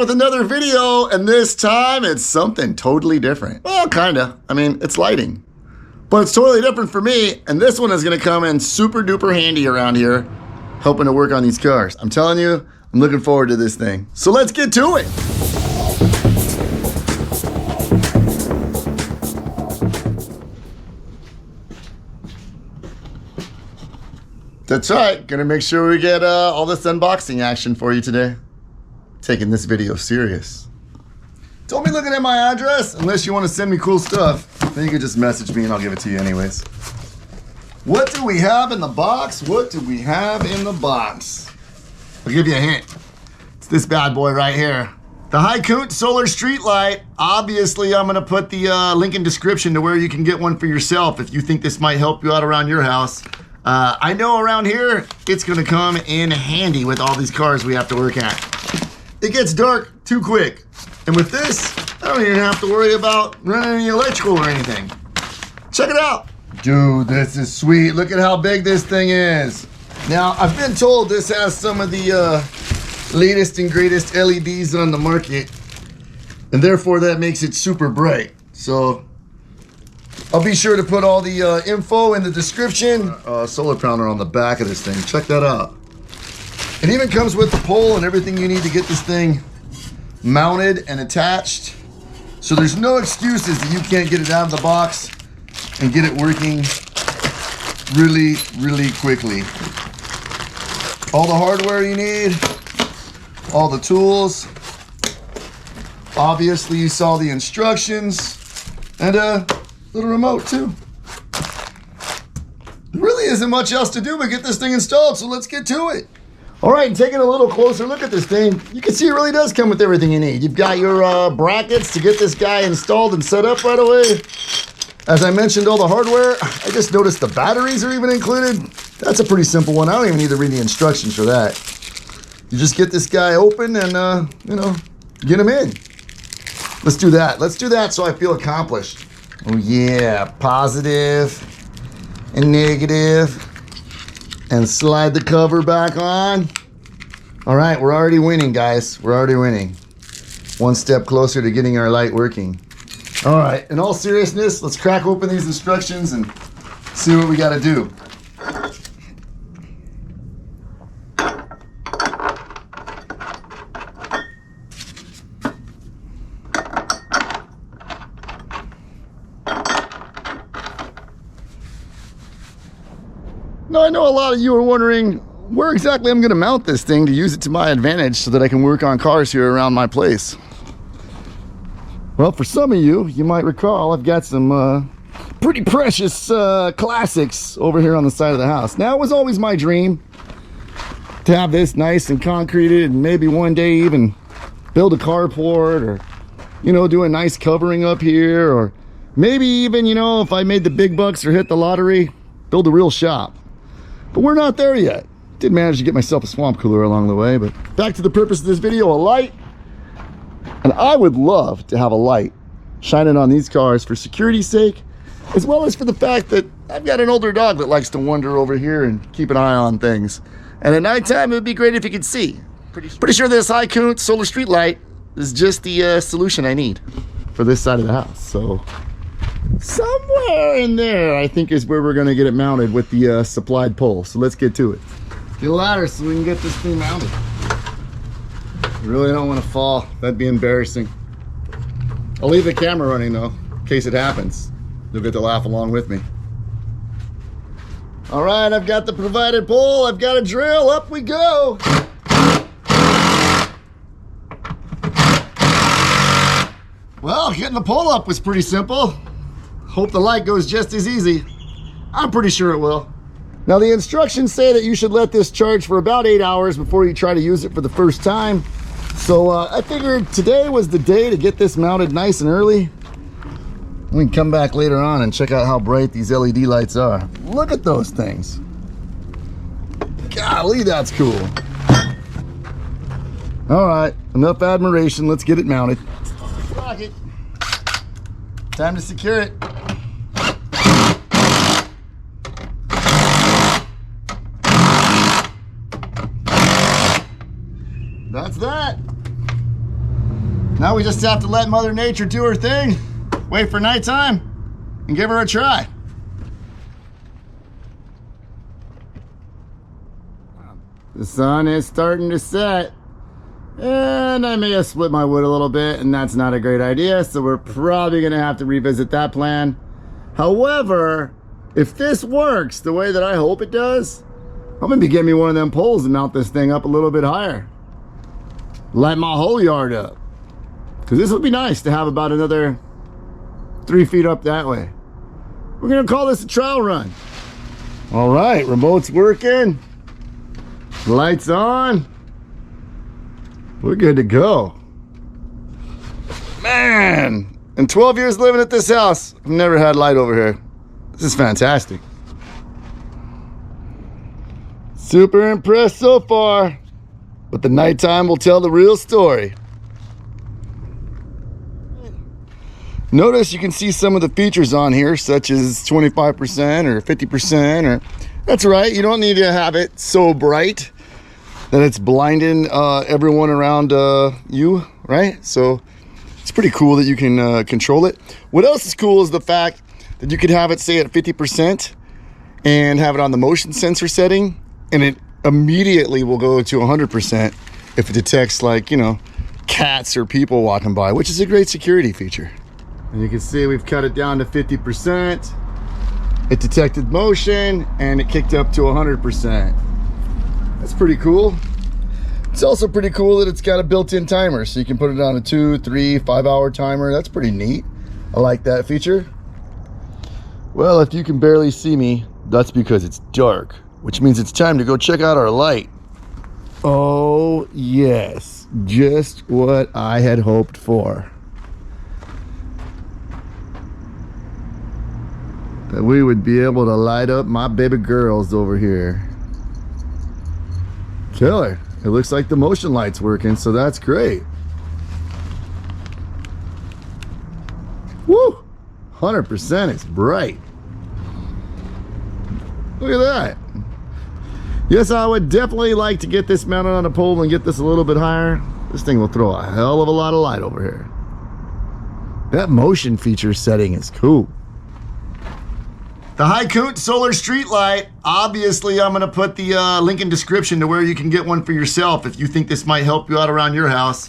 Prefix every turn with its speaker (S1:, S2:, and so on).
S1: With another video, and this time it's something totally different. Well, kinda. I mean, it's lighting. But it's totally different for me, and this one is gonna come in super duper handy around here, helping to work on these cars. I'm telling you, I'm looking forward to this thing. So let's get to it. That's right, gonna make sure we get all this unboxing action for you today. Taking this video serious. Don't be looking at my address unless you want to send me cool stuff. Then you can just message me and I'll give it to you anyways. What do we have in the box? What do we have in the box? I'll give you a hint. It's this bad boy right here. The Hykoont solar street light. Obviously, I'm gonna put the link in description to where you can get one for yourself if you think this might help you out around your house. I know around here, it's gonna come in handy with all these cars we have to work at. It gets dark too quick. And with this, I don't even have to worry about running any electrical or anything. Check it out. Dude, this is sweet. Look at how big this thing is. Now, I've been told this has some of the latest and greatest LEDs on the market, and therefore that makes it super bright. So, I'll be sure to put all the info in the description. Solar panel on the back of this thing. Check that out. It even comes with the pole and everything you need to get this thing mounted and attached. So there's no excuses that you can't get it out of the box and get it working really, really quickly. All the hardware you need, all the tools. Obviously you saw the instructions and a little remote too. There really isn't much else to do but get this thing installed, so let's get to it. All right, taking a little closer look at this thing, you can see it really does come with everything you need. You've got your brackets to get this guy installed and set up right away. As I mentioned, all the hardware. I just noticed the batteries are even included. That's a pretty simple one. I don't even need to read the instructions for that. You just get this guy open and, you know, get him in. Let's do that. Let's do that so I feel accomplished. Oh yeah, positive and negative. And slide the cover back on. All right, we're already winning, guys. We're already winning. One step closer to getting our light working. All right, in all seriousness, let's crack open these instructions and see what we gotta do. Now, I know a lot of you are wondering where exactly I'm gonna mount this thing to use it to my advantage so that I can work on cars here around my place. Well, for some of you, you might recall I've got some pretty precious classics over here on the side of the house. Now, it was always my dream to have this nice and concreted and maybe one day even build a carport or, you know, do a nice covering up here, or maybe even, you know, if I made the big bucks or hit the lottery, build a real shop. But we're not there yet. Did manage to get myself a swamp cooler along the way, but back to the purpose of this video, a light. And I would love to have a light shining on these cars for security's sake, as well as for the fact that I've got an older dog that likes to wander over here and keep an eye on things. And at nighttime, it would be great if you could see. Pretty sure this Hykoont solar street light is just the solution I need for this side of the house. So somewhere in there, I think, is where we're gonna get it mounted with the supplied pole. So let's get to it. Get a ladder so we can get this thing mounted. I really don't want to fall. That'd be embarrassing. I'll leave the camera running though, in case it happens. You'll get to laugh along with me. All right, I've got the provided pole. I've got a drill. Up we go. Well, getting the pole up was pretty simple. Hope the light goes just as easy. I'm pretty sure it will. Now, the instructions say that you should let this charge for about 8 hours before you try to use it for the first time. So I figured today was the day to get this mounted nice and early. We can come back later on and check out how bright these LED lights are. Look at those things. Golly, that's cool. All right, enough admiration. Let's get it mounted. Rock it. Time to secure it. That's that. Now we just have to let Mother Nature do her thing, wait for nighttime, and give her a try. The sun is starting to set, and I may have split my wood a little bit, and that's not a great idea, so we're probably gonna have to revisit that plan. However, if this works the way that I hope it does, I'm gonna be getting me one of them poles and mount this thing up a little bit higher. Light my whole yard up. Because this would be nice to have about another 3 feet up that way. We're gonna call this a trial run. All right, remote's working. Lights on. We're good to go. Man, in 12 years living at this house, I've never had light over here. This is fantastic. Super impressed so far, but the nighttime will tell the real story. Notice you can see some of the features on here, such as 25% or 50%, or that's right, you don't need to have it so bright that it's blinding everyone around you, right? So it's pretty cool that you can control it. What else is cool is the fact that you could have it say at 50% and have it on the motion sensor setting, and it immediately will go to 100% if it detects, like, you know, cats or people walking by, which is a great security feature. And you can see we've cut it down to 50%. It detected motion and it kicked up to 100%. That's pretty cool. It's also pretty cool that it's got a built-in timer, so you can put it on a 2, 3, 5 hour timer. That's pretty neat. I like that feature. Well, if you can barely see me, that's because it's dark, which means it's time to go check out our light. Oh yes, just what I had hoped for. That we would be able to light up my baby girls over here. Killer. It looks like the motion light's working, so that's great. Woo! 100%, it's bright. Look at that. Yes, I would definitely like to get this mounted on a pole and get this a little bit higher. This thing will throw a hell of a lot of light over here. That motion feature setting is cool. The Hykoont solar street light. Obviously, I'm going to put the link in description to where you can get one for yourself if you think this might help you out around your house.